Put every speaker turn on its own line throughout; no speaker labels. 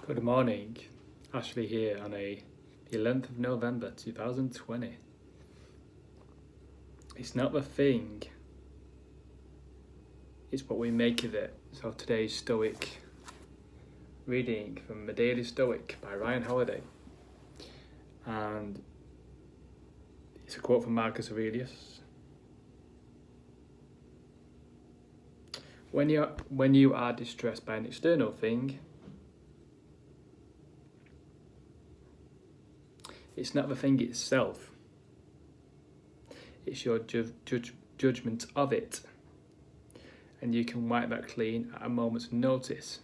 Good morning, Ashley here on the 11th of November 2020. It's not the thing, it's what we make of it. So today's Stoic reading from The Daily Stoic by Ryan Holiday. And it's a quote from Marcus Aurelius. When you are distressed by an external thing, it's not the thing itself, it's your judgement of it, and you can wipe that clean at a moment's notice.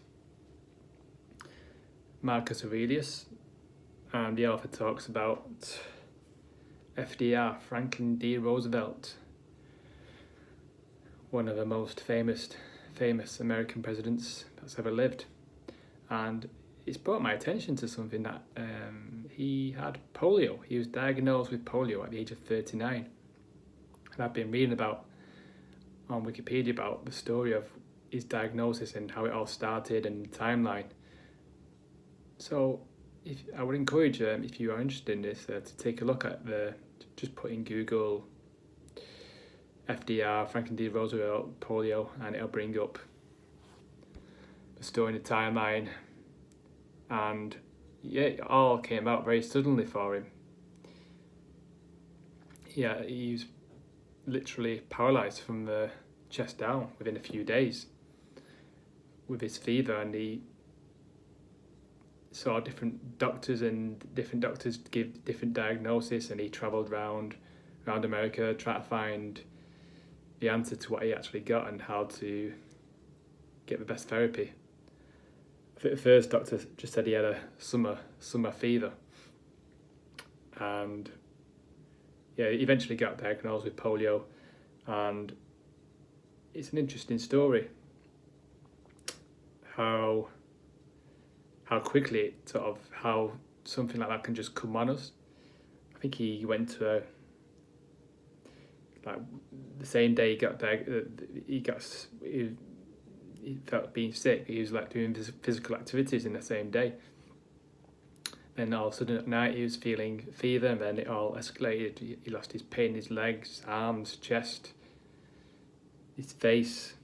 Marcus Aurelius, and the author talks about FDR, Franklin D. Roosevelt, one of the most famous American presidents that's ever lived. And it's brought my attention to something that he had polio. He was diagnosed with polio at the age of 39. And I've been reading about on Wikipedia about the story of his diagnosis and how it all started and the timeline. So I would encourage if you are interested in this, to take a look at just put in Google FDR, Franklin D. Roosevelt, polio, and it'll bring up the story and the timeline. And yeah, it all came out very suddenly for him. Yeah, he was literally paralysed from the chest down within a few days with his fever, and he saw different doctors and different doctors give different diagnoses, and he travelled around America trying to find the answer to what he actually got and how to get the best therapy. The first doctor just said he had a summer fever, and yeah, he eventually got diagnosed with polio. And it's an interesting story how quickly it how something like that can just come on us. I think he went to the same day he felt being sick. He was doing physical activities in the same day. Then all of a sudden at night he was feeling fever, and then it all escalated. He lost his pain in his legs, arms, chest, his face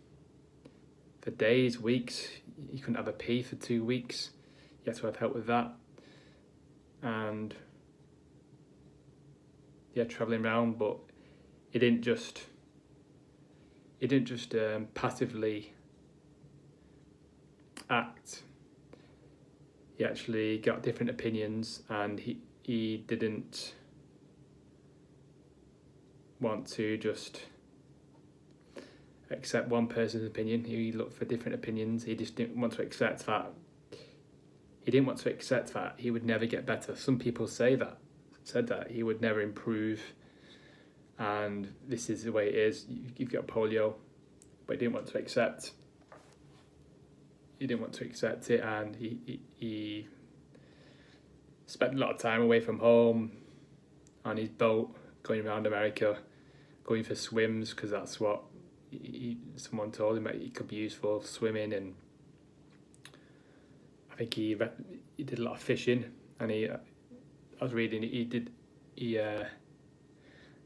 for days, weeks. He couldn't have a pee for 2 weeks. He had to have help with that. And yeah, travelling around, but he didn't just passively act. He actually got different opinions, and he didn't want to just accept one person's opinion. He looked for different opinions. He just didn't want to accept that. He didn't want to accept that he would never get better. Some people said that he would never improve, and this is the way it is. You've got polio, but he didn't want to accept. He didn't want to accept it, and he spent a lot of time away from home on his boat, going around America, going for swims, because that's what someone told him that he could be used for, swimming. And I think he did a lot of fishing, and I was reading I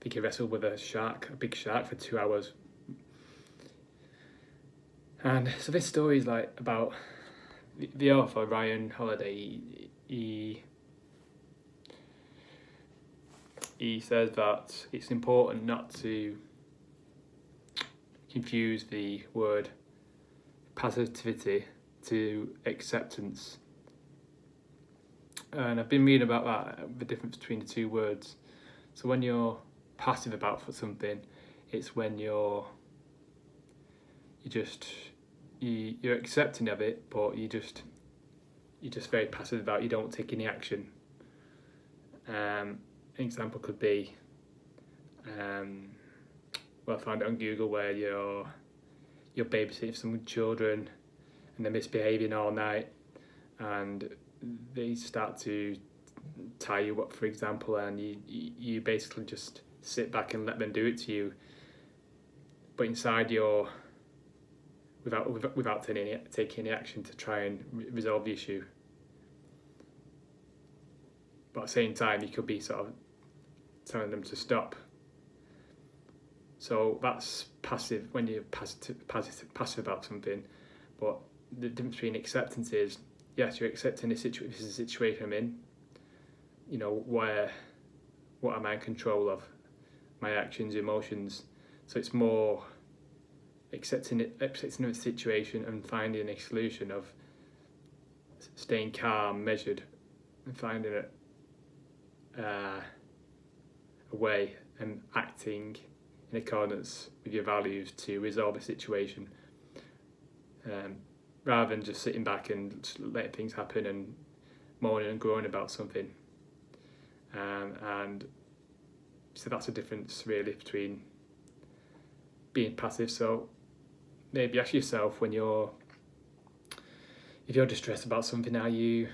think he wrestled with a big shark for 2 hours. And so this story is about the author, Ryan Holiday. He says that it's important not to confuse the word passivity to acceptance. And I've been reading about that, the difference between the two words. So when you're passive about something, it's when you're accepting of it, but you're just very passive about it. You don't take any action. An example could be, I found it on Google, where you're babysitting some children and they're misbehaving all night, and they start to tie you up, for example, and you basically just sit back and let them do it to you, but inside you're without taking any action to try and resolve the issue. but at the same time you could be sort of telling them to stop. So that's passive, when you're passive about something. But the difference between acceptance is, yes, you're accepting this is a situation I'm in, you know, what am I in control of? My actions, emotions. So it's more accepting the situation and finding a solution of staying calm, measured, and finding a way and acting in accordance with your values to resolve a situation, rather than just sitting back and just letting things happen and moaning and groaning about something. And so that's the difference really between being passive. So maybe ask yourself, if you're distressed about something, are you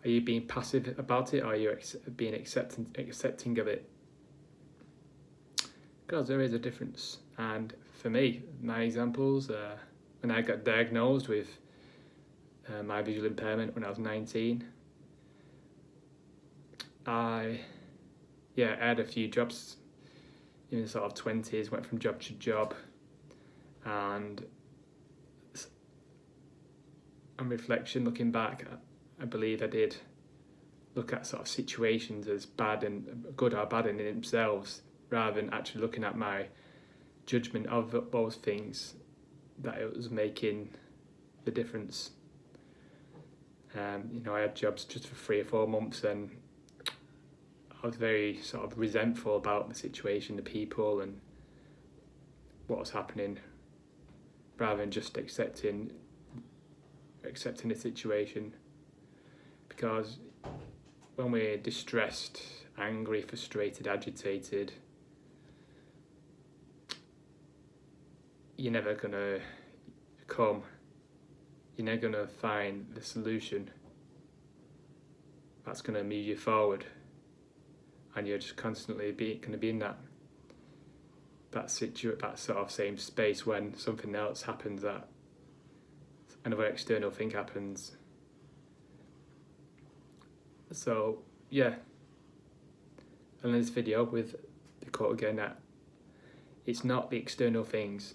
being passive about it, or are you being accepting of it? Because there is a difference. And for me, my examples, when I got diagnosed with my visual impairment when I was 19, I had a few jobs in the sort of 20s, went from job to job, and on reflection, looking back, I believe I did look at sort of situations as bad and good or bad in themselves, rather than actually looking at my judgement of those things, that it was making the difference. You know, I had jobs just for 3 or 4 months, and I was very sort of resentful about the situation, the people, and what was happening, rather than just accepting the situation. Because when we're distressed, angry, frustrated, agitated, you're never gonna find the solution that's gonna move you forward, and you're just constantly gonna be in that sort of same space when something else happens, that another external thing happens. So yeah, and in this video with the quote again, that it's not the external things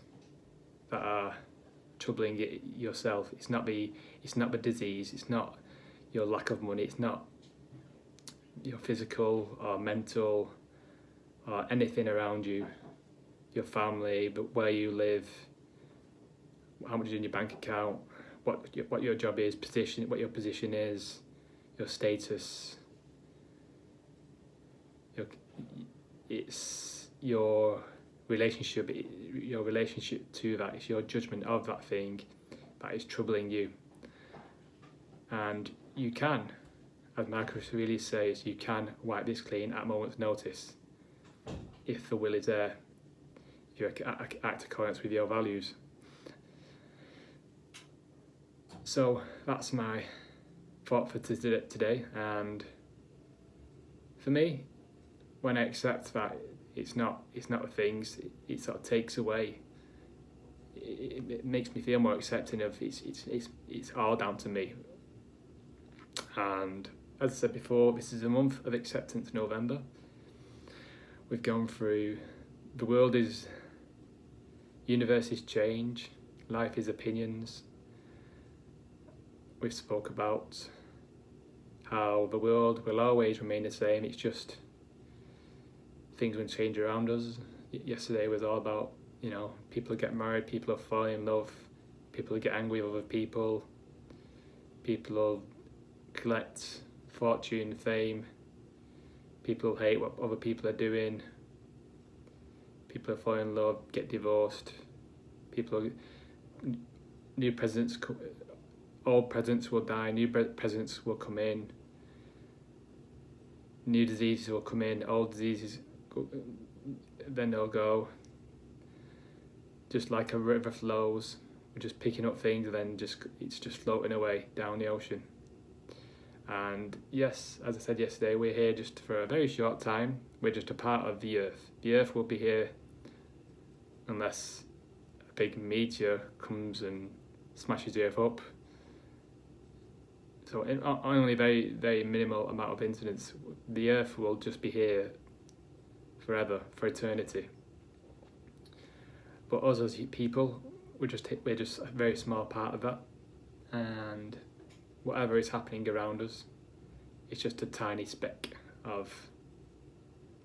that are troubling yourself. It's not the disease. It's not your lack of money. It's not your physical or mental or anything around you, your family, but where you live, how much is in your bank account, what your job is, what your position is, your status. It's your relationship to that. It's your judgment of that thing that is troubling you. And you can, as Marcus Aurelius says, you can wipe this clean at a moment's notice if the will is there, if you act in accordance with your values. So that's my thought for today. And for me, when I accept that it's not the things, it sort of takes away. It makes me feel more accepting of it's all down to me. And as I said before, this is a month of acceptance, November. We've gone through, the world is, universe is change, life is opinions. We've spoke about how the world will always remain the same. It's just things will change around us. Yesterday was all about, you know, people get married, people fall in love, people get angry with other people will collect fortune, fame, people hate what other people are doing, people fall in love, get divorced, new presidents, old presidents will die, new presidents will come in, new diseases will come in, old diseases then they'll go. Just like a river flows, we're just picking up things and then it's just floating away down the ocean. And yes, as I said yesterday, we're here just for a very short time. We're just a part of the earth. The earth will be here unless a big meteor comes and smashes the earth up. So in only a very, very minimal amount of incidents, the Earth will just be here forever, for eternity. But us as people, we're just a very small part of that, and whatever is happening around us, it's just a tiny speck of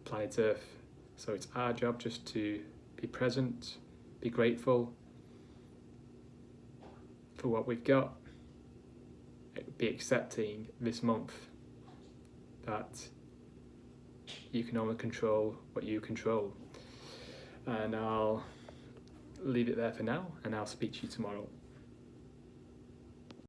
planet Earth. So it's our job just to be present, be grateful for what we've got, be accepting this month that you can only control what you control. And I'll leave it there for now, and I'll speak to you tomorrow.